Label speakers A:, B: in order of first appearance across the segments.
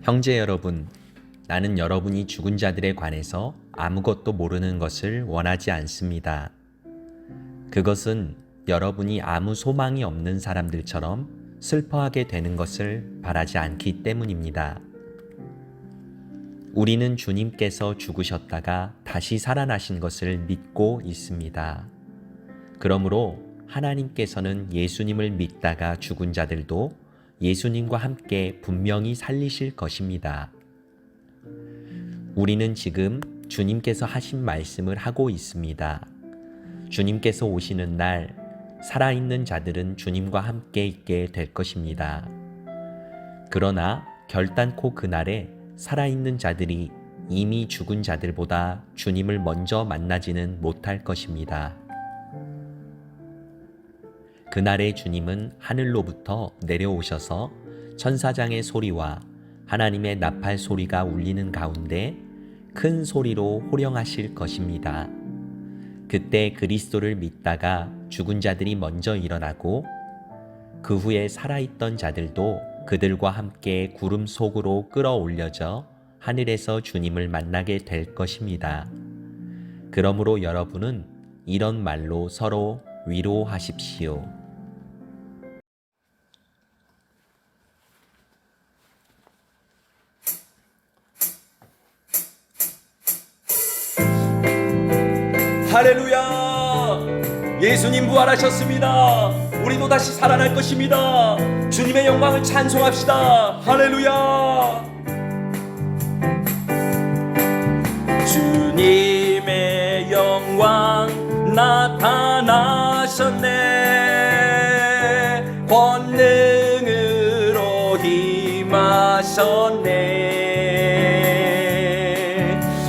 A: 형제 여러분, 나는 여러분이 죽은 자들에 관해서 아무것도 모르는 것을 원하지 않습니다. 그것은 여러분이 아무 소망이 없는 사람들처럼 슬퍼하게 되는 것을 바라지 않기 때문입니다. 우리는 주님께서 죽으셨다가 다시 살아나신 것을 믿고 있습니다. 그러므로 하나님께서는 예수님을 믿다가 죽은 자들도 예수님과 함께 분명히 살리실 것입니다. 우리는 지금 주님께서 하신 말씀을 하고 있습니다. 주님께서 오시는 날 살아있는 자들은 주님과 함께 있게 될 것입니다. 그러나 결단코 그날에 살아있는 자들이 이미 죽은 자들보다 주님을 먼저 만나지는 못할 것입니다. 그날의 주님은 하늘로부터 내려오셔서 천사장의 소리와 하나님의 나팔 소리가 울리는 가운데 큰 소리로 호령하실 것입니다. 그때 그리스도를 믿다가 죽은 자들이 먼저 일어나고 그 후에 살아있던 자들도 그들과 함께 구름 속으로 끌어올려져 하늘에서 주님을 만나게 될 것입니다. 그러므로 여러분은 이런 말로 서로 위로하십시오.
B: 할렐루야! 예수님 부활하셨습니다. 우리도 다시 살아날 것입니다. 주님의 영광을 찬송합시다. 할렐루야! 주님의 영광 나타나셨네. 권능으로 임하셨네.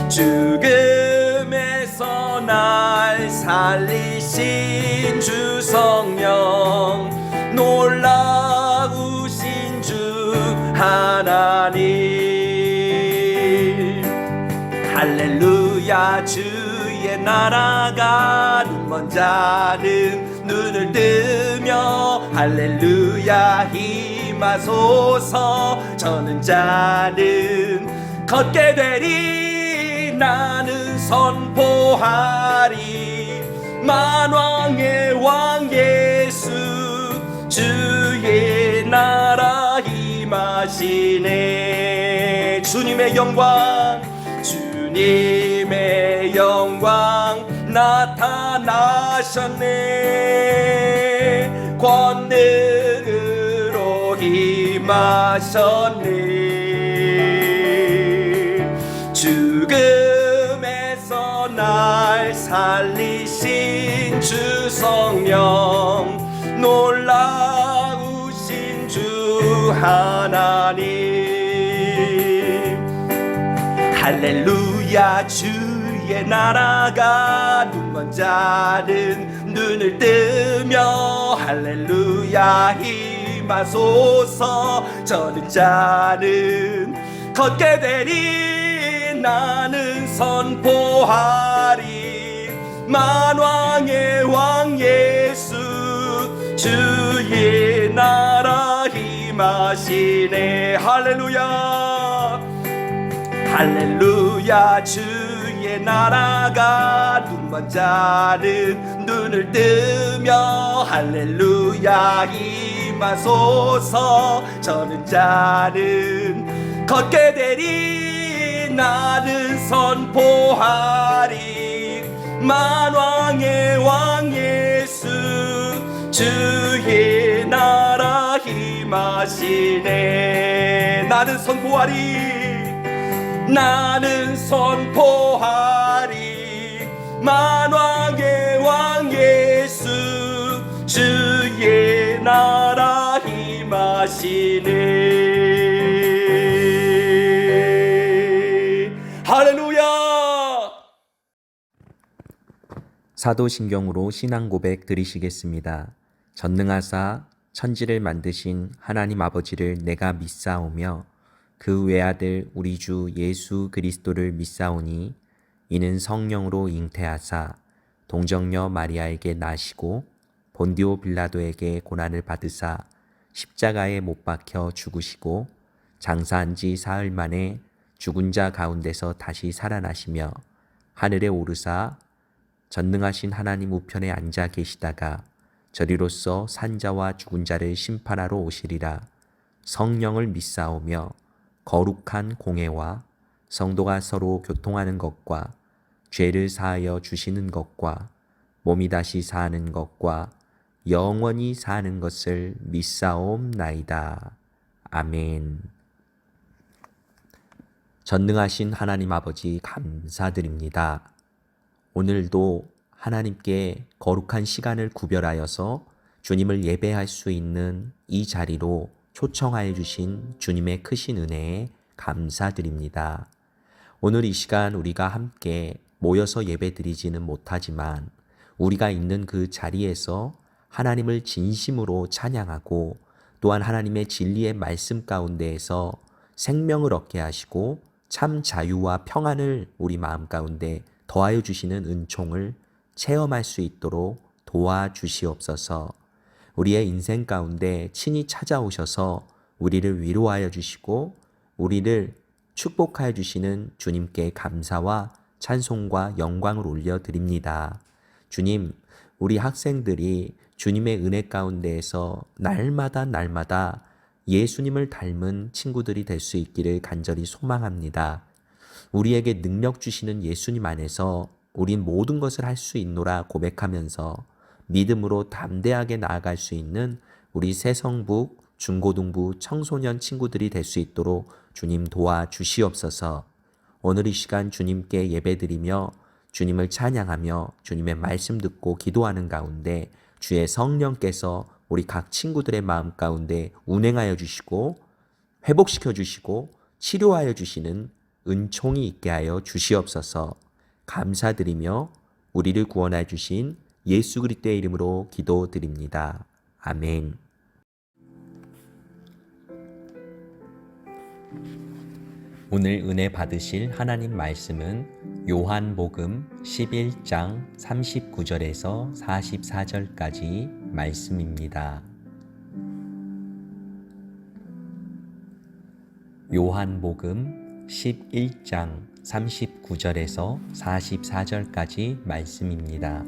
B: 죽음에서 날 살리신 주 성령, 놀라우신 주 하나님. 할렐루야. 주의 나라가 눈먼 자는 눈을 뜨며 할렐루야 힘하소서. 저는 자는 걷게 되리. 나는 선포하리. 만왕의 왕 예수, 주의 나라 임하시네. 주님의 영광, 주님의 영광 나타나셨네. 권능으로 임하셨네. 죽음에서 날 살리신 주 성령, 놀라우신 주 하나님. 할렐루야. 주의 나라가 눈먼 자는 눈을 뜨며 할렐루야 힘하소서. 저는 자는 걷게 되리. 나는 선포하리. 만왕의 왕 예수, 주의 나라 임하시네. 할렐루야. 할렐루야. 주의 나라가 눈먼 자는 눈을 뜨며 할렐루야 임하소서. 저는 자는 걷게 되리. 나는 선포하리. 만왕의 왕 예수, 주의 나라 임하시네. 나는 선포하리. 나는 선포하리. 만왕의 왕 예수, 주의 나라 임하시네. 할렐루야.
A: 사도신경으로 신앙 고백 드리시겠습니다. 전능하사 천지를 만드신 하나님 아버지를 내가 믿사오며 그 외아들 우리 주 예수 그리스도를 믿사오니 이는 성령으로 잉태하사 동정녀 마리아에게 나시고 본디오 빌라도에게 고난을 받으사 십자가에 못 박혀 죽으시고 장사한 지 사흘 만에 죽은 자 가운데서 다시 살아나시며 하늘에 오르사 전능하신 하나님 우편에 앉아 계시다가 저리로서 산자와 죽은 자를 심판하러 오시리라. 성령을 믿사오며 거룩한 공회와 성도가 서로 교통하는 것과 죄를 사하여 주시는 것과 몸이 다시 사는 것과 영원히 사는 것을 믿사옵나이다. 아멘. 전능하신 하나님 아버지 감사드립니다. 오늘도 하나님께 거룩한 시간을 구별하여서 주님을 예배할 수 있는 이 자리로 초청하여 주신 주님의 크신 은혜에 감사드립니다. 오늘 이 시간 우리가 함께 모여서 예배드리지는 못하지만 우리가 있는 그 자리에서 하나님을 진심으로 찬양하고 또한 하나님의 진리의 말씀 가운데에서 생명을 얻게 하시고 참 자유와 평안을 우리 마음 가운데 더하여 주시는 은총을 체험할 수 있도록 도와주시옵소서. 우리의 인생 가운데 친히 찾아오셔서 우리를 위로하여 주시고 우리를 축복하여 주시는 주님께 감사와 찬송과 영광을 올려드립니다. 주님, 우리 학생들이 주님의 은혜 가운데에서 날마다 예수님을 닮은 친구들이 될 수 있기를 간절히 소망합니다. 우리에게 능력 주시는 예수님 안에서 우린 모든 것을 할 수 있노라 고백하면서 믿음으로 담대하게 나아갈 수 있는 우리 새성북, 중고등부, 청소년 친구들이 될 수 있도록 주님 도와주시옵소서. 오늘 이 시간 주님께 예배드리며 주님을 찬양하며 주님의 말씀 듣고 기도하는 가운데 주의 성령께서 우리 각 친구들의 마음 가운데 운행하여 주시고 회복시켜 주시고 치료하여 주시는 은총이 있게 하여 주시옵소서. 감사드리며 우리를 구원하여 주신 예수 그리스도의 이름으로 기도드립니다. 아멘. 오늘 은혜 받으실 하나님 말씀은 요한복음 11장 39절에서 44절까지 말씀입니다. 요한복음 11장 39절에서 44절까지 말씀입니다.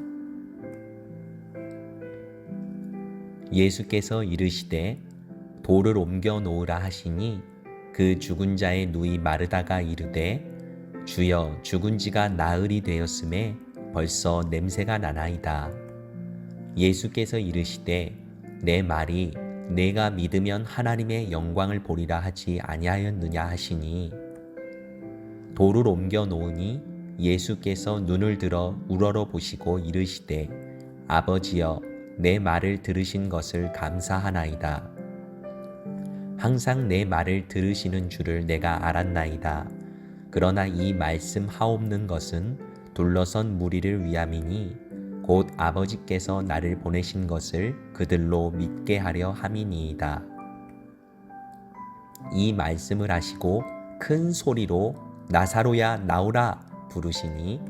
A: 예수께서 이르시되 돌을 옮겨 놓으라 하시니 그 죽은 자의 누이 마르다가 이르되 주여 죽은 지가 나흘이 되었음에 벌써 냄새가 나나이다. 예수께서 이르시되 내 말이 내가 믿으면 하나님의 영광을 보리라 하지 아니하였느냐 하시니 돌을 옮겨 놓으니 예수께서 눈을 들어 우러러 보시고 이르시되 아버지여 내 말을 들으신 것을 감사하나이다. 항상 내 말을 들으시는 줄을 내가 알았나이다. 그러나 이 말씀 하옵는 것은 둘러선 무리를 위함이니 곧 아버지께서 나를 보내신 것을 그들로 믿게 하려 함이니이다. 이 말씀을 하시고 큰 소리로 나사로야 나오라 부르시니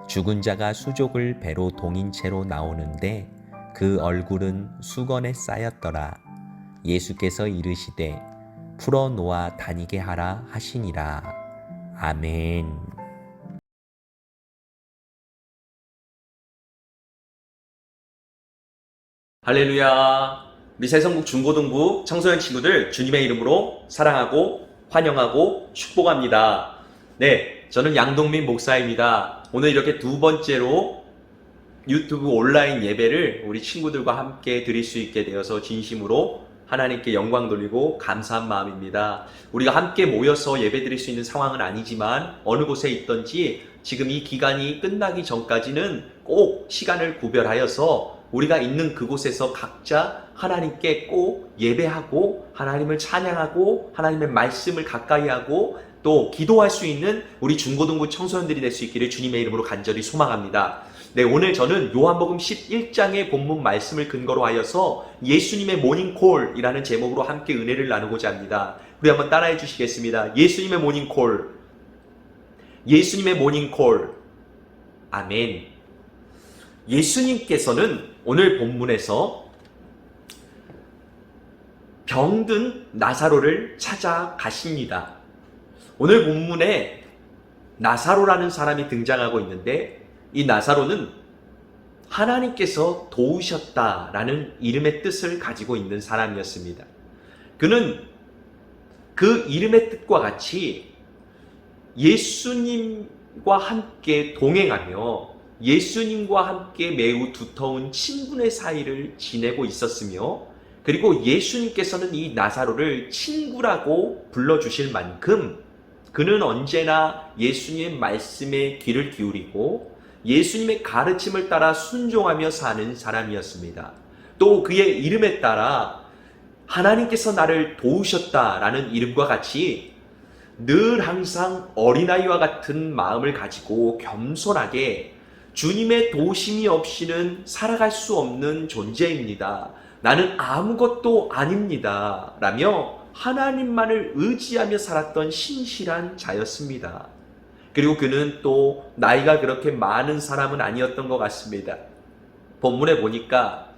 A: 죽은 자가 수족을 배로 동인 채로 나오는데 그 얼굴은 수건에 쌓였더라. 예수께서 이르시되 풀어 놓아 다니게 하라 하시니라. 아멘.
B: 할렐루야. 우리 새성북 중고등부 청소년 친구들 주님의 이름으로 사랑하고 환영하고 축복합니다. 네, 저는 양동민 목사입니다. 오늘 이렇게 두 번째로 유튜브 온라인 예배를 우리 친구들과 함께 드릴 수 있게 되어서 진심으로 하나님께 영광 돌리고 감사한 마음입니다. 우리가 함께 모여서 예배 드릴 수 있는 상황은 아니지만 어느 곳에 있든지 지금 이 기간이 끝나기 전까지는 꼭 시간을 구별하여서 우리가 있는 그곳에서 각자 하나님께 꼭 예배하고 하나님을 찬양하고 하나님의 말씀을 가까이 하고 또 기도할 수 있는 우리 중고등부 청소년들이 될 수 있기를 주님의 이름으로 간절히 소망합니다. 네, 오늘 저는 요한복음 11장의 본문 말씀을 근거로 하여서 예수님의 모닝콜이라는 제목으로 함께 은혜를 나누고자 합니다. 우리 한번 따라해 주시겠습니다. 예수님의 모닝콜. 예수님의 모닝콜. 아멘. 예수님께서는 오늘 본문에서 병든 나사로를 찾아가십니다. 오늘 본문에 나사로라는 사람이 등장하고 있는데 이 나사로는 하나님께서 도우셨다라는 이름의 뜻을 가지고 있는 사람이었습니다. 그는 그 이름의 뜻과 같이 예수님과 함께 동행하며 예수님과 함께 매우 두터운 친분의 사이를 지내고 있었으며 그리고 예수님께서는 이 나사로를 친구라고 불러주실 만큼 그는 언제나 예수님의 말씀에 귀를 기울이고 예수님의 가르침을 따라 순종하며 사는 사람이었습니다. 또 그의 이름에 따라 하나님께서 나를 도우셨다라는 이름과 같이 늘 항상 어린아이와 같은 마음을 가지고 겸손하게 주님의 도우심이 없이는 살아갈 수 없는 존재입니다. 나는 아무것도 아닙니다. 라며 하나님만을 의지하며 살았던 신실한 자였습니다. 그리고 그는 또 나이가 그렇게 많은 사람은 아니었던 것 같습니다. 본문에 보니까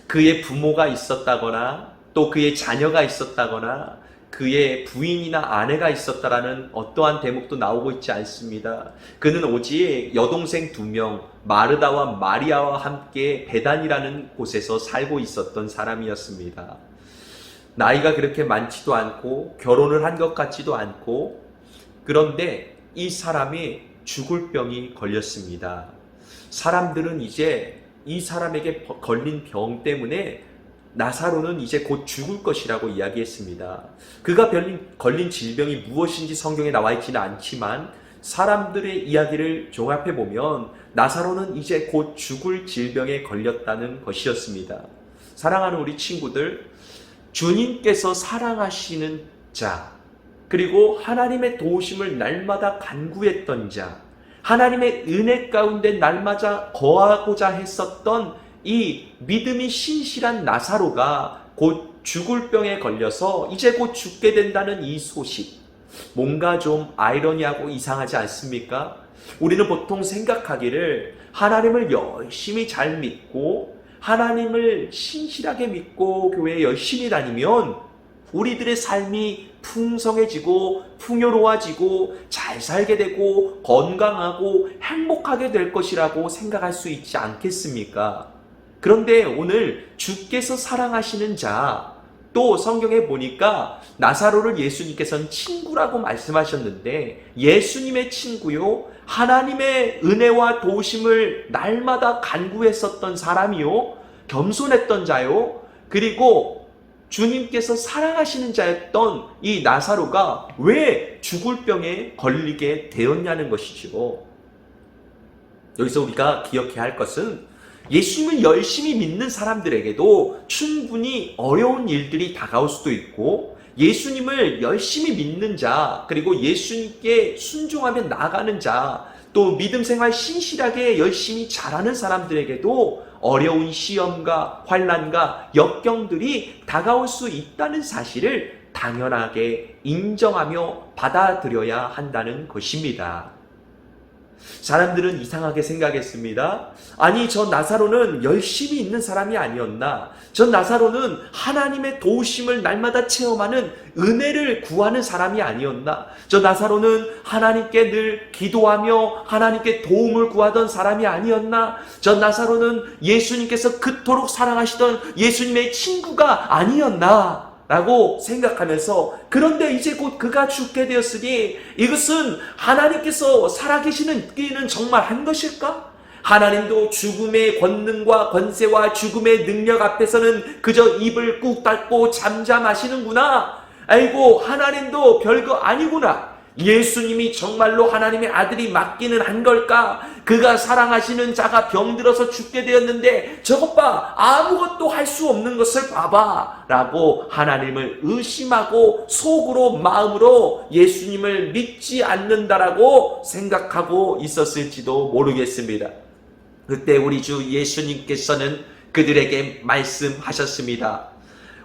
B: 그의 부모가 있었다거나 또 그의 자녀가 있었다거나 그의 부인이나 아내가 있었다라는 어떠한 대목도 나오고 있지 않습니다. 그는 오직 여동생 2명 마르다와 마리아와 함께 베단이라는 곳에서 살고 있었던 사람이었습니다. 나이가 그렇게 많지도 않고 결혼을 한 것 같지도 않고 그런데 이 사람이 죽을 병이 걸렸습니다. 사람들은 이제 이 사람에게 걸린 병 때문에 나사로는 이제 곧 죽을 것이라고 이야기했습니다. 그가 걸린 질병이 무엇인지 성경에 나와 있지는 않지만 사람들의 이야기를 종합해 보면 나사로는 이제 곧 죽을 질병에 걸렸다는 것이었습니다. 사랑하는 우리 친구들, 주님께서 사랑하시는 자, 그리고 하나님의 도우심을 날마다 간구했던 자, 하나님의 은혜 가운데 날마다 거하고자 했었던 이 믿음이 신실한 나사로가 곧 죽을 병에 걸려서 이제 곧 죽게 된다는 이 소식, 뭔가 좀 아이러니하고 이상하지 않습니까? 우리는 보통 생각하기를 하나님을 열심히 잘 믿고 하나님을 신실하게 믿고 교회에 열심히 다니면 우리들의 삶이 풍성해지고 풍요로워지고 잘 살게 되고 건강하고 행복하게 될 것이라고 생각할 수 있지 않겠습니까? 그런데 오늘 주께서 사랑하시는 자, 또 성경에 보니까 나사로를 예수님께서는 친구라고 말씀하셨는데 예수님의 친구요, 하나님의 은혜와 도우심을 날마다 간구했었던 사람이요, 겸손했던 자요, 그리고 주님께서 사랑하시는 자였던 이 나사로가 왜 죽을 병에 걸리게 되었냐는 것이죠. 여기서 우리가 기억해야 할 것은 예수님을 열심히 믿는 사람들에게도 충분히 어려운 일들이 다가올 수도 있고 예수님을 열심히 믿는 자, 그리고 예수님께 순종하며 나아가는 자, 또 믿음 생활 신실하게 열심히 잘하는 사람들에게도 어려운 시험과 환난과 역경들이 다가올 수 있다는 사실을 당연하게 인정하며 받아들여야 한다는 것입니다. 사람들은 이상하게 생각했습니다. 아니, 저 나사로는 열심히 있는 사람이 아니었나? 저 나사로는 하나님의 도우심을 날마다 체험하는 은혜를 구하는 사람이 아니었나? 저 나사로는 하나님께 늘 기도하며 하나님께 도움을 구하던 사람이 아니었나? 저 나사로는 예수님께서 그토록 사랑하시던 예수님의 친구가 아니었나? 라고 생각하면서, 그런데 이제 곧 그가 죽게 되었으니 이것은 하나님께서 살아계시는 정말 한 것일까? 하나님도 죽음의 권능과 권세와 죽음의 능력 앞에서는 그저 입을 꾹 닫고 잠잠하시는구나. 아이고, 하나님도 별거 아니구나. 예수님이 정말로 하나님의 아들이 맞기는 한 걸까? 그가 사랑하시는 자가 병들어서 죽게 되었는데 저것 봐, 아무것도 할 수 없는 것을 봐봐 라고 하나님을 의심하고 속으로 마음으로 예수님을 믿지 않는다라고 생각하고 있었을지도 모르겠습니다. 그때 우리 주 예수님께서는 그들에게 말씀하셨습니다.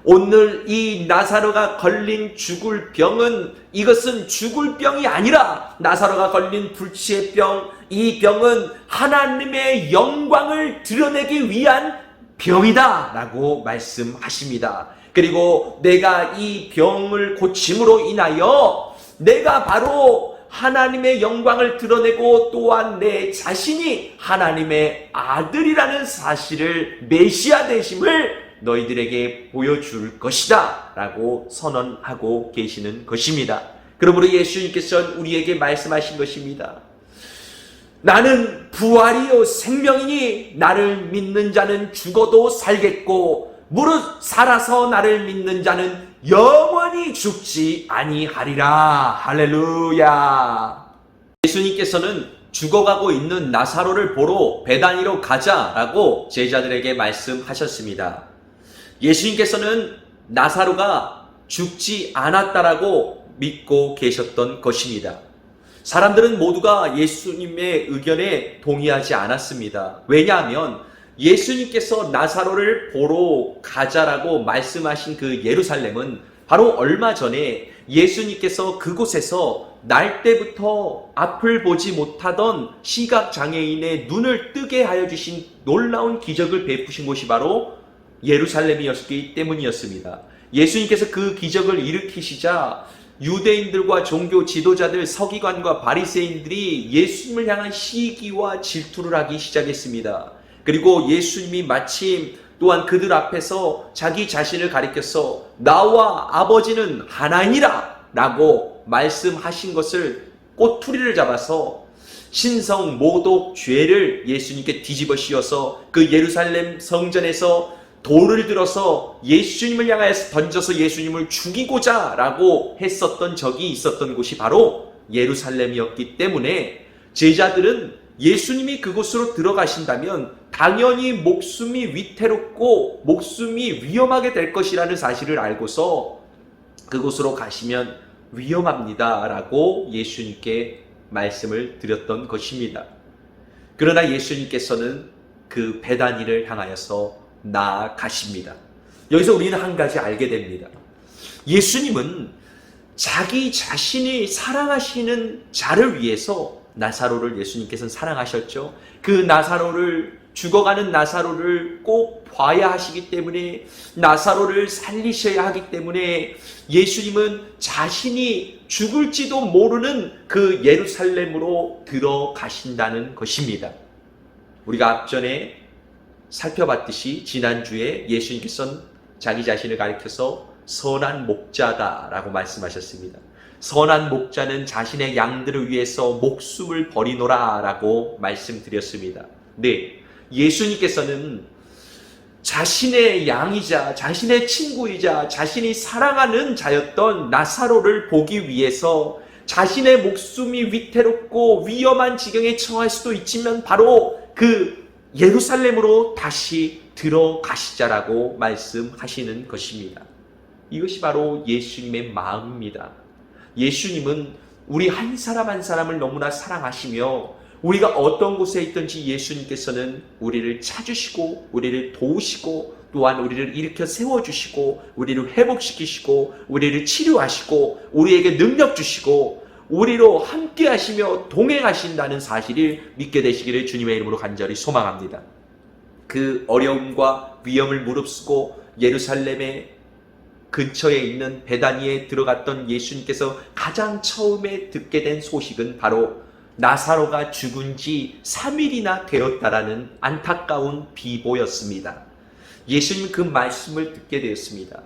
B: 오늘 이 나사로가 걸린 죽을 병은, 이것은 죽을 병이 아니라 나사로가 걸린 불치의 병, 이 병은 하나님의 영광을 드러내기 위한 병이다 라고 말씀하십니다. 그리고 내가 이 병을 고침으로 인하여 내가 바로 하나님의 영광을 드러내고 또한 내 자신이 하나님의 아들이라는 사실을 메시아 되심을 너희들에게 보여줄 것이다 라고 선언하고 계시는 것입니다. 그러므로 예수님께서는 우리에게 말씀하신 것입니다. 나는 부활이요 생명이니 나를 믿는 자는 죽어도 살겠고 무릇 살아서 나를 믿는 자는 영원히 죽지 아니하리라. 할렐루야. 예수님께서는 죽어가고 있는 나사로를 보러 베다니로 가자라고 제자들에게 말씀하셨습니다. 예수님께서는 나사로가 죽지 않았다라고 믿고 계셨던 것입니다. 사람들은 모두가 예수님의 의견에 동의하지 않았습니다. 왜냐하면 예수님께서 나사로를 보러 가자라고 말씀하신 그 예루살렘은 바로 얼마 전에 예수님께서 그곳에서 날 때부터 앞을 보지 못하던 시각장애인의 눈을 뜨게 하여 주신 놀라운 기적을 베푸신 곳이 바로 예루살렘이었기 때문이었습니다. 예수님께서 그 기적을 일으키시자 유대인들과 종교 지도자들, 서기관과 바리새인들이 예수님을 향한 시기와 질투를 하기 시작했습니다. 그리고 예수님이 마침 또한 그들 앞에서 자기 자신을 가리켜서 나와 아버지는 하나이니라 라고 말씀하신 것을 꼬투리를 잡아서 신성 모독 죄를 예수님께 뒤집어 씌워서 그 예루살렘 성전에서 돌을 들어서 예수님을 향하여서 던져서 예수님을 죽이고자 라고 했었던 적이 있었던 곳이 바로 예루살렘이었기 때문에 제자들은 예수님이 그곳으로 들어가신다면 당연히 목숨이 위태롭고 목숨이 위험하게 될 것이라는 사실을 알고서 그곳으로 가시면 위험합니다 라고 예수님께 말씀을 드렸던 것입니다. 그러나 예수님께서는 그 베다니를 향하여서 나아가십니다. 여기서 우리는 한 가지 알게 됩니다. 예수님은 자기 자신이 사랑하시는 자를 위해서 나사로를 예수님께서는 사랑하셨죠. 그 나사로를 죽어가는 나사로를 꼭 봐야 하시기 때문에 나사로를 살리셔야 하기 때문에 예수님은 자신이 죽을지도 모르는 그 예루살렘으로 들어가신다는 것입니다. 우리가 앞전에 살펴봤듯이 지난주에 예수님께서는 자기 자신을 가리켜서 선한 목자다라고 말씀하셨습니다. 선한 목자는 자신의 양들을 위해서 목숨을 버리노라 라고 말씀드렸습니다. 네, 예수님께서는 자신의 양이자 자신의 친구이자 자신이 사랑하는 자였던 나사로를 보기 위해서 자신의 목숨이 위태롭고 위험한 지경에 처할 수도 있지만 바로 그 예루살렘으로 다시 들어가시자라고 말씀하시는 것입니다. 이것이 바로 예수님의 마음입니다. 예수님은 우리 한 사람 한 사람을 너무나 사랑하시며 우리가 어떤 곳에 있든지 예수님께서는 우리를 찾으시고 우리를 도우시고 또한 우리를 일으켜 세워주시고 우리를 회복시키시고 우리를 치료하시고 우리에게 능력 주시고 우리로 함께 하시며 동행하신다는 사실을 믿게 되시기를 주님의 이름으로 간절히 소망합니다. 그 어려움과 위험을 무릅쓰고 예루살렘의 근처에 있는 베다니에 들어갔던 예수님께서 가장 처음에 듣게 된 소식은 바로 나사로가 죽은 지 3일이나 되었다라는 안타까운 비보였습니다. 예수님 그 말씀을 듣게 되었습니다.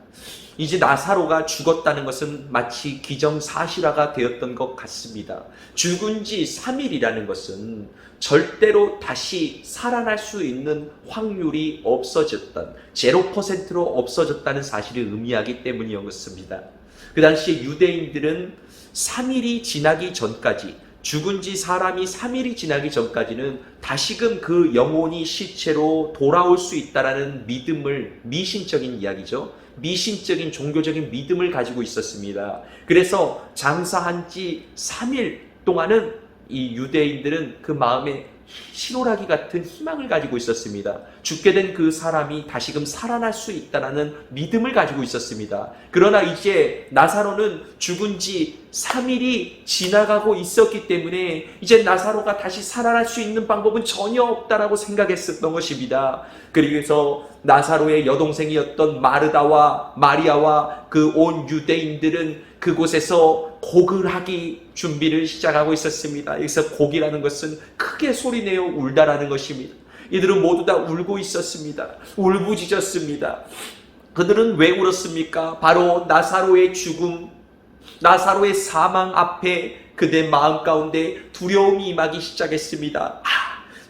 B: 이제 나사로가 죽었다는 것은 마치 기정사실화가 되었던 것 같습니다. 죽은 지 3일이라는 것은 절대로 다시 살아날 수 있는 확률이 없어졌던 0%로 없어졌다는 사실을 의미하기 때문이었습니다. 그 당시에 유대인들은 3일이 지나기 전까지 죽은 지 사람이 3일이 지나기 전까지는 다시금 그 영혼이 시체로 돌아올 수 있다라는 믿음을 미신적인 이야기죠. 미신적인 종교적인 믿음을 가지고 있었습니다. 그래서 장사한 지 3일 동안은 이 유대인들은 그 마음에 신호라기 같은 희망을 가지고 있었습니다. 죽게 된 그 사람이 다시금 살아날 수 있다는 믿음을 가지고 있었습니다. 그러나 이제 나사로는 죽은 지 3일이 지나가고 있었기 때문에 이제 나사로가 다시 살아날 수 있는 방법은 전혀 없다라고 생각했었던 것입니다. 그래서 나사로의 여동생이었던 마르다와 마리아와 그 온 유대인들은 그곳에서 곡을 하기 준비를 시작하고 있었습니다. 여기서 곡이라는 것은 크게 소리내어 울다라는 것입니다. 이들은 모두 다 울고 있었습니다. 울부짖었습니다. 그들은 왜 울었습니까? 바로 나사로의 죽음, 나사로의 사망 앞에 그들 마음 가운데 두려움이 임하기 시작했습니다.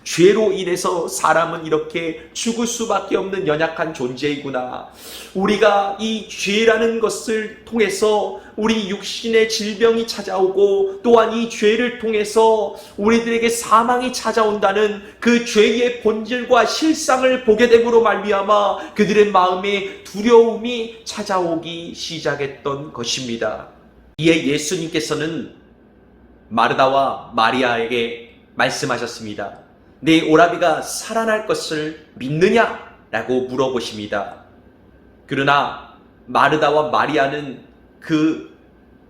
B: 죄로 인해서 사람은 이렇게 죽을 수밖에 없는 연약한 존재이구나. 우리가 이 죄라는 것을 통해서 우리 육신의 질병이 찾아오고 또한 이 죄를 통해서 우리들에게 사망이 찾아온다는 그 죄의 본질과 실상을 보게 됨으로 말미암아 그들의 마음에 두려움이 찾아오기 시작했던 것입니다. 이에 예수님께서는 마르다와 마리아에게 말씀하셨습니다. 네 오라비가 살아날 것을 믿느냐? 라고 물어보십니다. 그러나 마르다와 마리아는 그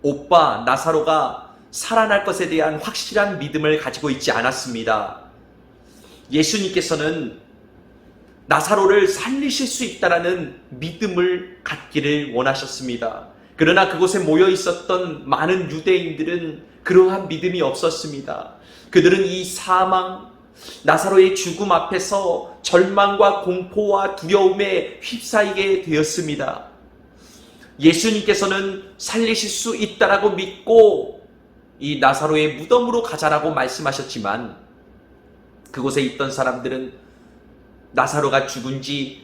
B: 오빠 나사로가 살아날 것에 대한 확실한 믿음을 가지고 있지 않았습니다. 예수님께서는 나사로를 살리실 수 있다라는 믿음을 갖기를 원하셨습니다. 그러나 그곳에 모여 있었던 많은 유대인들은 그러한 믿음이 없었습니다. 그들은 이 사망, 나사로의 죽음 앞에서 절망과 공포와 두려움에 휩싸이게 되었습니다. 예수님께서는 살리실 수 있다라고 믿고 이 나사로의 무덤으로 가자라고 말씀하셨지만 그곳에 있던 사람들은 나사로가 죽은 지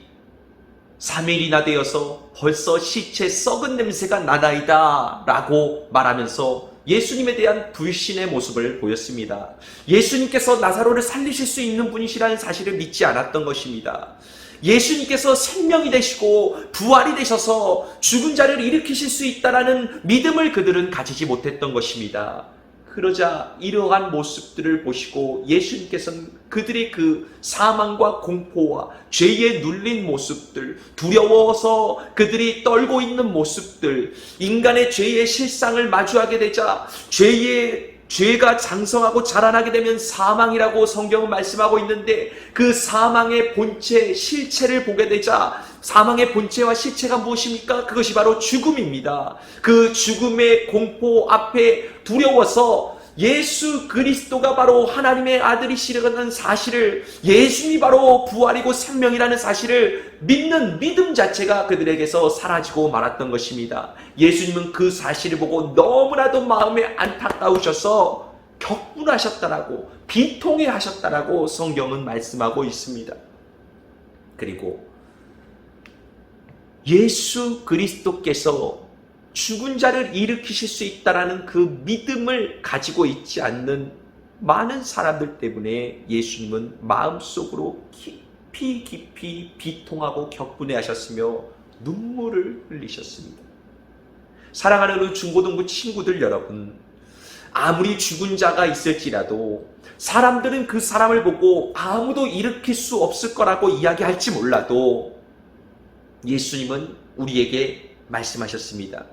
B: 3일이나 되어서 벌써 시체 썩은 냄새가 나나이다 라고 말하면서 예수님에 대한 불신의 모습을 보였습니다. 예수님께서 나사로를 살리실 수 있는 분이시라는 사실을 믿지 않았던 것입니다. 예수님께서 생명이 되시고 부활이 되셔서 죽은 자를 일으키실 수 있다는 믿음을 그들은 가지지 못했던 것입니다. 그러자 이러한 모습들을 보시고 예수님께서는 그들의 그 사망과 공포와 죄에 눌린 모습들, 두려워서 그들이 떨고 있는 모습들, 인간의 죄의 실상을 마주하게 되자 죄가 장성하고 자라나게 되면 사망이라고 성경은 말씀하고 있는데 그 사망의 본체, 실체를 보게 되자 사망의 본체와 실체가 무엇입니까? 그것이 바로 죽음입니다. 그 죽음의 공포 앞에 두려워서 예수 그리스도가 바로 하나님의 아들이시라는 사실을, 예수님이 바로 부활이고 생명이라는 사실을 믿는 믿음 자체가 그들에게서 사라지고 말았던 것입니다. 예수님은 그 사실을 보고 너무나도 마음에 안타까우셔서 격분하셨다라고, 비통해 하셨다라고 성경은 말씀하고 있습니다. 그리고 예수 그리스도께서 죽은 자를 일으키실 수 있다라는 그 믿음을 가지고 있지 않는 많은 사람들 때문에 예수님은 마음속으로 깊이 비통하고 격분해 하셨으며 눈물을 흘리셨습니다. 사랑하는 우리 중고등부 친구들 여러분, 아무리 죽은 자가 있을지라도 사람들은 그 사람을 보고 아무도 일으킬 수 없을 거라고 이야기할지 몰라도 예수님은 우리에게 말씀하셨습니다.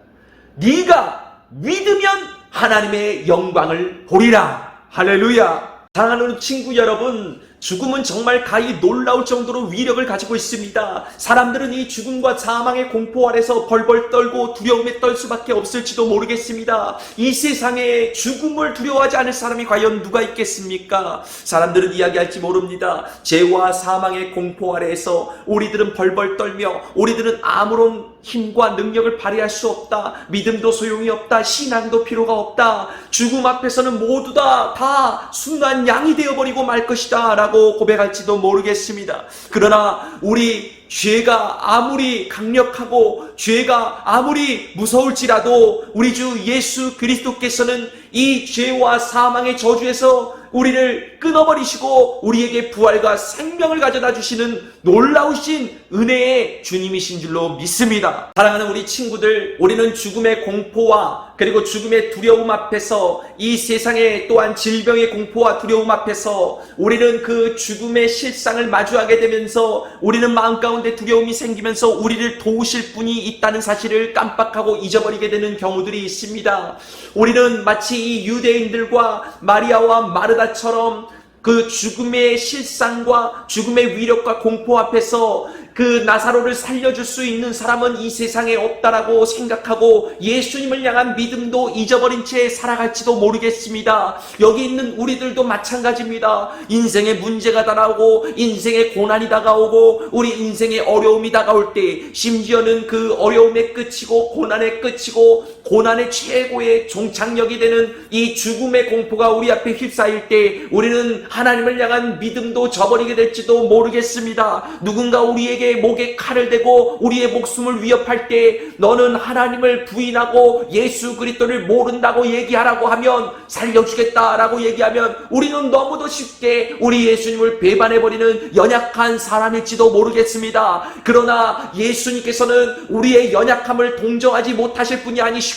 B: 네가 믿으면 하나님의 영광을 보리라. 할렐루야. 사랑하는 친구 여러분, 죽음은 정말 가히 놀라울 정도로 위력을 가지고 있습니다. 사람들은 이 죽음과 사망의 공포 아래서 벌벌 떨고 두려움에 떨 수밖에 없을지도 모르겠습니다. 이 세상에 죽음을 두려워하지 않을 사람이 과연 누가 있겠습니까? 사람들은 이야기할지 모릅니다. 죄와 사망의 공포 아래에서 우리들은 벌벌 떨며 우리들은 아무런 힘과 능력을 발휘할 수 없다. 믿음도 소용이 없다. 신앙도 필요가 없다. 죽음 앞에서는 모두 다 순간 양이 되어버리고 말 것이다 라고 고백할지도 모르겠습니다. 그러나 우리 죄가 아무리 강력하고 죄가 아무리 무서울지라도 우리 주 예수 그리스도께서는 이 죄와 사망의 저주에서 우리를 끊어버리시고 우리에게 부활과 생명을 가져다 주시는 놀라우신 은혜의 주님이신 줄로 믿습니다. 사랑하는 우리 친구들, 우리는 죽음의 공포와 그리고 죽음의 두려움 앞에서, 이 세상의 또한 질병의 공포와 두려움 앞에서 우리는 그 죽음의 실상을 마주하게 되면서 우리는 마음 가운데 두려움이 생기면서 우리를 도우실 분이 있다는 사실을 깜빡하고 잊어버리게 되는 경우들이 있습니다. 우리는 마치 이 유대인들과 마리아와 마르다처럼 그 죽음의 실상과 죽음의 위력과 공포 앞에서 그 나사로를 살려줄 수 있는 사람은 이 세상에 없다라고 생각하고 예수님을 향한 믿음도 잊어버린 채 살아갈지도 모르겠습니다. 여기 있는 우리들도 마찬가지입니다. 인생의 문제가 다가오고 인생의 고난이 다가오고 우리 인생의 어려움이 다가올 때, 심지어는 그 어려움의 끝이고 고난의 끝이고 고난의 최고의 종착역이 되는 이 죽음의 공포가 우리 앞에 휩싸일 때 우리는 하나님을 향한 믿음도 저버리게 될지도 모르겠습니다. 누군가 우리에게 목에 칼을 대고 우리의 목숨을 위협할 때 너는 하나님을 부인하고 예수 그리스도를 모른다고 얘기하라고 하면, 살려주겠다라고 얘기하면 우리는 너무도 쉽게 우리 예수님을 배반해버리는 연약한 사람일지도 모르겠습니다. 그러나 예수님께서는 우리의 연약함을 동정하지 못하실 분이 아니시고,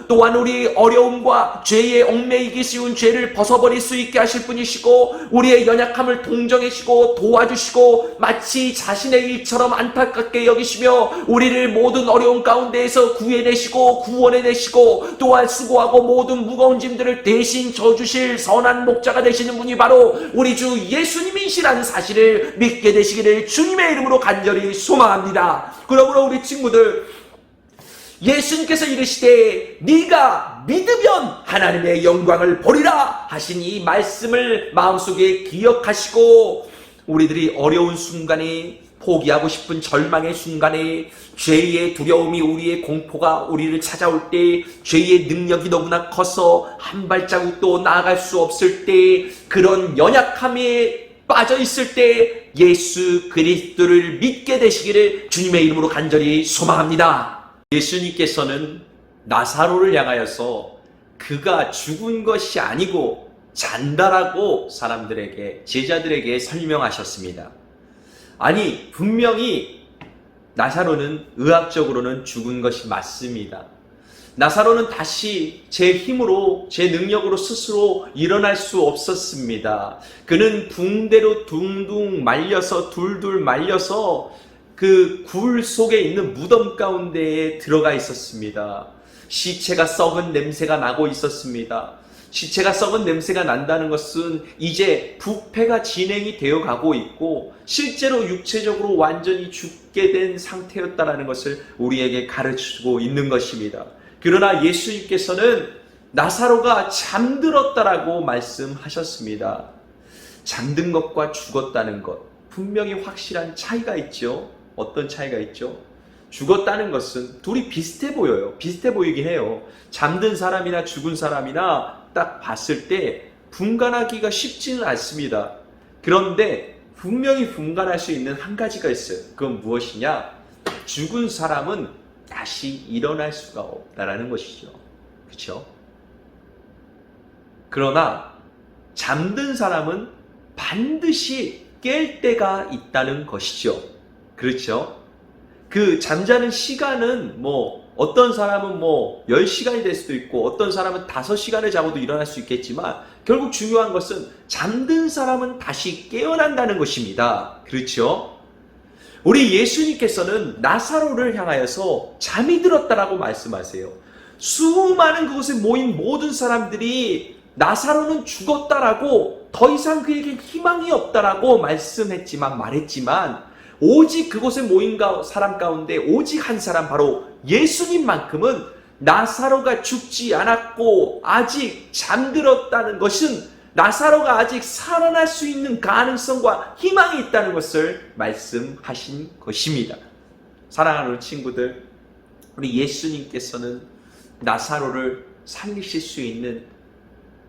B: 또한 우리 어려움과 죄에 얽매이기 쉬운 죄를 벗어버릴 수 있게 하실 분이시고, 우리의 연약함을 동정하시고 도와주시고 마치 자신의 일처럼 안타깝게 여기시며 우리를 모든 어려움 가운데에서 구해내시고 구원해내시고, 또한 수고하고 모든 무거운 짐들을 대신 져주실 선한 목자가 되시는 분이 바로 우리 주 예수님이시라는 사실을 믿게 되시기를 주님의 이름으로 간절히 소망합니다. 그러므로 우리 친구들, 예수님께서 이르시되 네가 믿으면 하나님의 영광을 보리라 하신 이 말씀을 마음속에 기억하시고, 우리들이 어려운 순간에, 포기하고 싶은 절망의 순간에, 죄의 두려움이, 우리의 공포가 우리를 찾아올 때, 죄의 능력이 너무나 커서 한 발자국도 나아갈 수 없을 때, 그런 연약함에 빠져 있을 때 예수 그리스도를 믿게 되시기를 주님의 이름으로 간절히 소망합니다. 예수님께서는 나사로를 향하여서 그가 죽은 것이 아니고 잔다라고 사람들에게, 제자들에게 설명하셨습니다. 아니, 분명히 나사로는 의학적으로는 죽은 것이 맞습니다. 나사로는 다시 제 힘으로, 제 능력으로 스스로 일어날 수 없었습니다. 그는 붕대로 둥둥 말려서, 둘둘 말려서 그 굴 속에 있는 무덤 가운데에 들어가 있었습니다. 시체가 썩은 냄새가 나고 있었습니다. 시체가 썩은 냄새가 난다는 것은 이제 부패가 진행이 되어 가고 있고 실제로 육체적으로 완전히 죽게 된 상태였다는 것을 우리에게 가르치고 있는 것입니다. 그러나 예수님께서는 나사로가 잠들었다라고 말씀하셨습니다. 잠든 것과 죽었다는 것, 분명히 확실한 차이가 있죠. 어떤 차이가 있죠? 죽었다는 것은 둘이 비슷해 보여요. 비슷해 보이긴 해요. 잠든 사람이나 죽은 사람이나 딱 봤을 때 분간하기가 쉽지는 않습니다. 그런데 분명히 분간할 수 있는 한 가지가 있어요. 그건 무엇이냐? 죽은 사람은 다시 일어날 수가 없다라는 것이죠. 그렇죠? 그러나 잠든 사람은 반드시 깰 때가 있다는 것이죠. 그렇죠? 그 잠자는 시간은 어떤 사람은 10시간이 될 수도 있고 어떤 사람은 5시간을 자고도 일어날 수 있겠지만 결국 중요한 것은 잠든 사람은 다시 깨어난다는 것입니다. 그렇죠? 우리 예수님께서는 나사로를 향하여서 잠이 들었다라고 말씀하세요. 수많은 그곳에 모인 모든 사람들이 나사로는 죽었다라고, 더 이상 그에게 희망이 없다라고 말했지만 오직 그곳에 모인 사람 가운데 오직 한 사람, 바로 예수님만큼은 나사로가 죽지 않았고 아직 잠들었다는 것은 나사로가 아직 살아날 수 있는 가능성과 희망이 있다는 것을 말씀하신 것입니다. 사랑하는 친구들, 우리 예수님께서는 나사로를 살리실 수 있는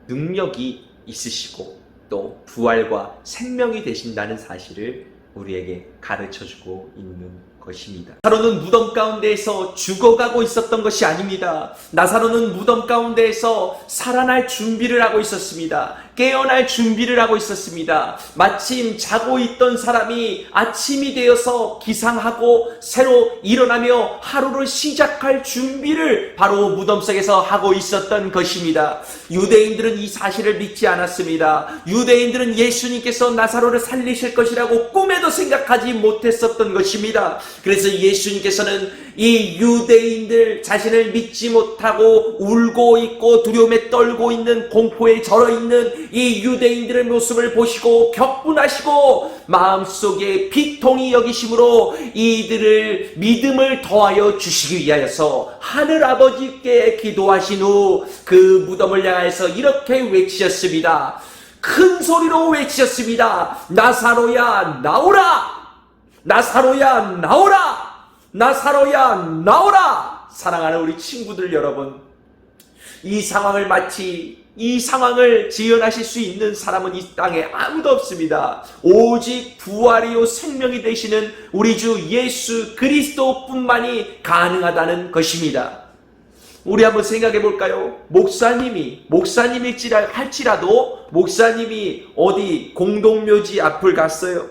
B: 능력이 있으시고 또 부활과 생명이 되신다는 사실을 우리에게 가르쳐주고 있는 것입니다. 나사로는 무덤 가운데에서 죽어가고 있었던 것이 아닙니다. 나사로는 무덤 가운데에서 살아날 준비를 하고 있었습니다. 깨어날 준비를 하고 있었습니다. 마침 자고 있던 사람이 아침이 되어서 기상하고 새로 일어나며 하루를 시작할 준비를 바로 무덤 속에서 하고 있었던 것입니다. 유대인들은 이 사실을 믿지 않았습니다. 유대인들은 예수님께서 나사로를 살리실 것이라고 꿈에도 생각하지 못했었던 것입니다. 그래서 예수님께서는 이 유대인들 자신을 믿지 못하고 울고 있고 두려움에 떨고 있는 공포에 절어 있는 이 유대인들의 모습을 보시고 격분하시고 마음속에 비통히 여기심으로 이들을 믿음을 더하여 주시기 위하여서 하늘 아버지께 기도하신 후 그 무덤을 향해서 이렇게 외치셨습니다. 큰 소리로 외치셨습니다. 나사로야 나오라! 나사로야 나오라! 나사로야 나오라! 사랑하는 우리 친구들 여러분, 이 상황을 재현하실 수 있는 사람은 이 땅에 아무도 없습니다. 오직 부활이요 생명이 되시는 우리 주 예수 그리스도뿐만이 가능하다는 것입니다. 우리 한번 생각해 볼까요? 할지라도 목사님이 어디 공동묘지 앞을 갔어요.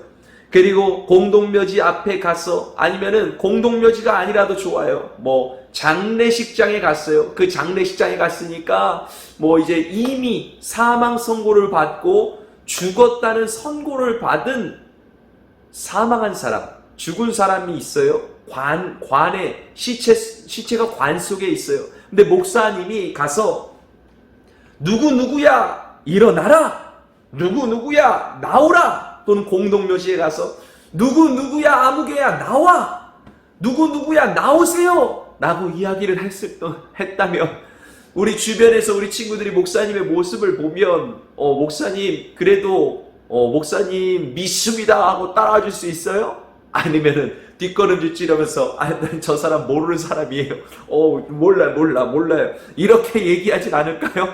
B: 그리고 공동묘지 앞에 가서, 아니면은 공동묘지가 아니라도 좋아요. 장례식장에 갔어요. 그 장례식장에 갔으니까 이제 이미 사망 선고를 받고 죽었다는 선고를 받은 사망한 사람, 죽은 사람이 있어요. 관에 시체가 관 속에 있어요. 근데 목사님이 가서 누구누구야 일어나라, 누구누구야 나오라, 또는 공동묘지에 가서 누구누구야 아무개야 나와, 누구누구야 나오세요 라고 이야기를 했다면, 우리 주변에서 우리 친구들이 목사님의 모습을 보면 목사님 그래도 목사님 믿습니다 하고 따라와 줄 수 있어요? 아니면은 뒷걸음질 찌르면서 난 저 사람 모르는 사람이에요. 몰라요. 이렇게 얘기하진 않을까요?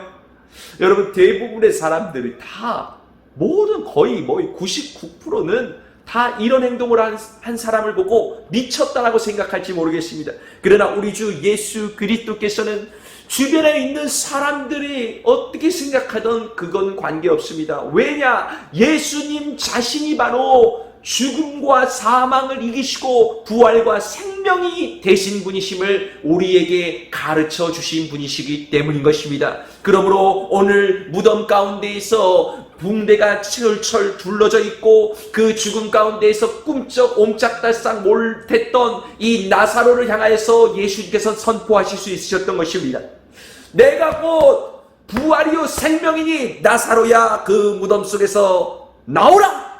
B: 여러분, 대부분의 사람들이 거의 99%는 다 이런 행동을 한 사람을 보고 미쳤다라고 생각할지 모르겠습니다. 그러나 우리 주 예수 그리스도께서는 주변에 있는 사람들이 어떻게 생각하든 그건 관계없습니다. 왜냐? 예수님 자신이 바로 죽음과 사망을 이기시고 부활과 생명이 되신 분이심을 우리에게 가르쳐 주신 분이시기 때문인 것입니다. 그러므로 오늘 무덤 가운데에서 붕대가 철철 둘러져 있고 그 죽음 가운데에서 꿈쩍 옴짝달싹 몰했던 이 나사로를 향하여서 예수님께서 선포하실 수 있으셨던 것입니다. 내가 곧 부활이요 생명이니 나사로야 그 무덤 속에서 나오라!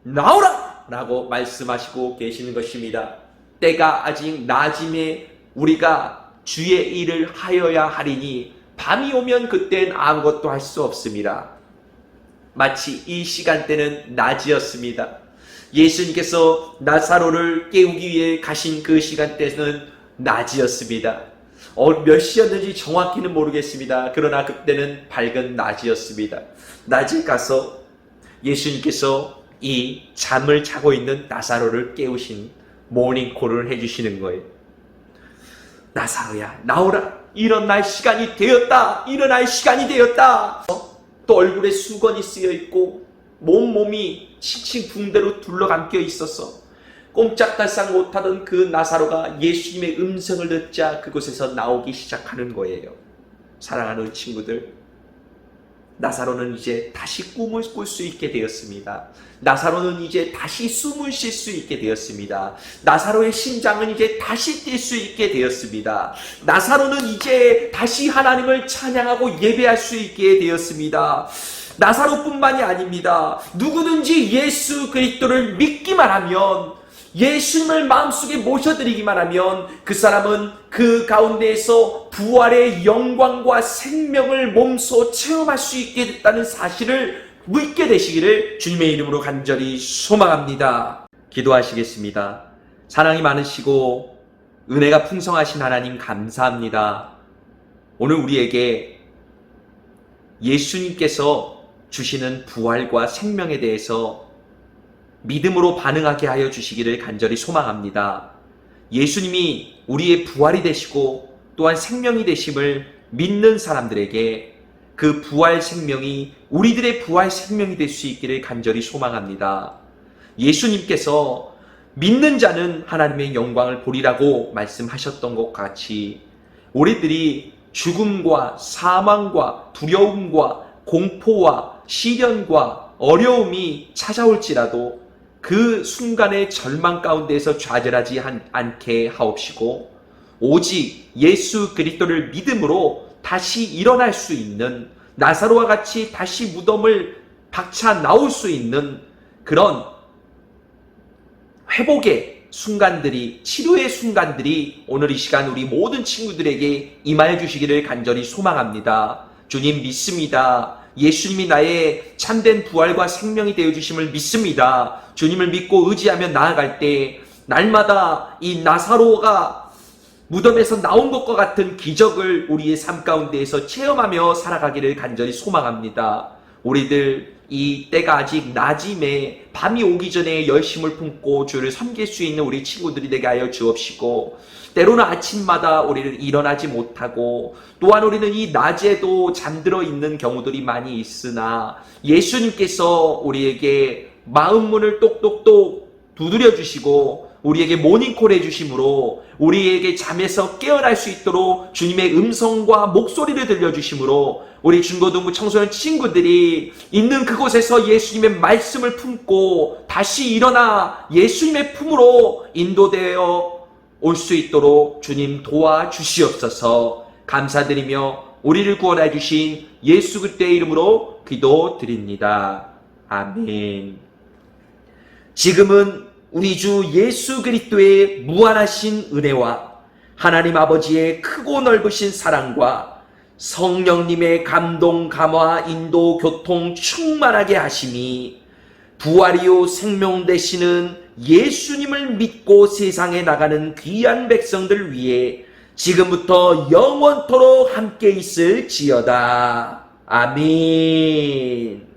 B: 나오라! 라고 말씀하시고 계시는 것입니다. 때가 아직 낮임에 우리가 주의 일을 하여야 하리니 밤이 오면 그땐 아무것도 할 수 없습니다. 마치 이 시간대는 낮이었습니다. 예수님께서 나사로를 깨우기 위해 가신 그 시간대는 낮이었습니다. 몇 시였는지 정확히는 모르겠습니다. 그러나 그때는 밝은 낮이었습니다. 낮에 가서 예수님께서 이 잠을 자고 있는 나사로를 깨우신 모닝콜을 해주시는 거예요. 나사로야 나오라, 일어날 시간이 되었다, 일어날 시간이 되었다. 또 얼굴에 수건이 쓰여 있고 몸이 칭칭 붕대로 둘러감겨 있어서 꼼짝달싹 못하던 그 나사로가 예수님의 음성을 듣자 그곳에서 나오기 시작하는 거예요. 사랑하는 친구들, 나사로는 이제 다시 꿈을 꿀 수 있게 되었습니다. 나사로는 이제 다시 숨을 쉴 수 있게 되었습니다. 나사로의 심장은 이제 다시 뛸 수 있게 되었습니다. 나사로는 이제 다시 하나님을 찬양하고 예배할 수 있게 되었습니다. 나사로뿐만이 아닙니다. 누구든지 예수 그리스도를 믿기만 하면, 예수님을 마음속에 모셔드리기만 하면 그 사람은 그 가운데에서 부활의 영광과 생명을 몸소 체험할 수 있게 됐다는 사실을 믿게 되시기를 주님의 이름으로 간절히 소망합니다. 기도하시겠습니다. 사랑이 많으시고 은혜가 풍성하신 하나님 감사합니다. 오늘 우리에게 예수님께서 주시는 부활과 생명에 대해서 믿음으로 반응하게 하여 주시기를 간절히 소망합니다. 예수님이 우리의 부활이 되시고 또한 생명이 되심을 믿는 사람들에게 그 부활 생명이 우리들의 부활 생명이 될 수 있기를 간절히 소망합니다. 예수님께서 믿는 자는 하나님의 영광을 보리라고 말씀하셨던 것 같이 우리들이 죽음과 사망과 두려움과 공포와 시련과 어려움이 찾아올지라도 그 순간의 절망 가운데에서 좌절하지 않게 하옵시고 오직 예수 그리스도를 믿음으로 다시 일어날 수 있는 나사로와 같이 다시 무덤을 박차 나올 수 있는 그런 회복의 순간들이 치료의 순간들이 오늘 이 시간 우리 모든 친구들에게 임하여 주시기를 간절히 소망합니다. 주님 믿습니다. 예수님이 나의 참된 부활과 생명이 되어주심을 믿습니다. 주님을 믿고 의지하며 나아갈 때 날마다 이 나사로가 무덤에서 나온 것과 같은 기적을 우리의 삶 가운데에서 체험하며 살아가기를 간절히 소망합니다. 우리들 이 때가 아직 낮임에 밤이 오기 전에 열심을 품고 주를 섬길 수 있는 우리 친구들이 되게 하여 주옵시고 때로는 아침마다 우리를 일어나지 못하고 또한 우리는 이 낮에도 잠들어 있는 경우들이 많이 있으나 예수님께서 우리에게 마음문을 똑똑똑 두드려 주시고 우리에게 모닝콜 해주심으로 우리에게 잠에서 깨어날 수 있도록 주님의 음성과 목소리를 들려주심으로 우리 중고등부 청소년 친구들이 있는 그곳에서 예수님의 말씀을 품고 다시 일어나 예수님의 품으로 인도되어 올 수 있도록 주님 도와주시옵소서. 감사드리며 우리를 구원해 주신 예수 그리스도의 이름으로 기도드립니다. 아멘. 지금은 우리 주 예수 그리스도의 무한하신 은혜와 하나님 아버지의 크고 넓으신 사랑과 성령님의 감동, 감화, 인도, 교통 충만하게 하심이 부활이요 생명 되시는 예수님을 믿고 세상에 나가는 귀한 백성들 위해 지금부터 영원토록 함께 있을지어다. 아멘.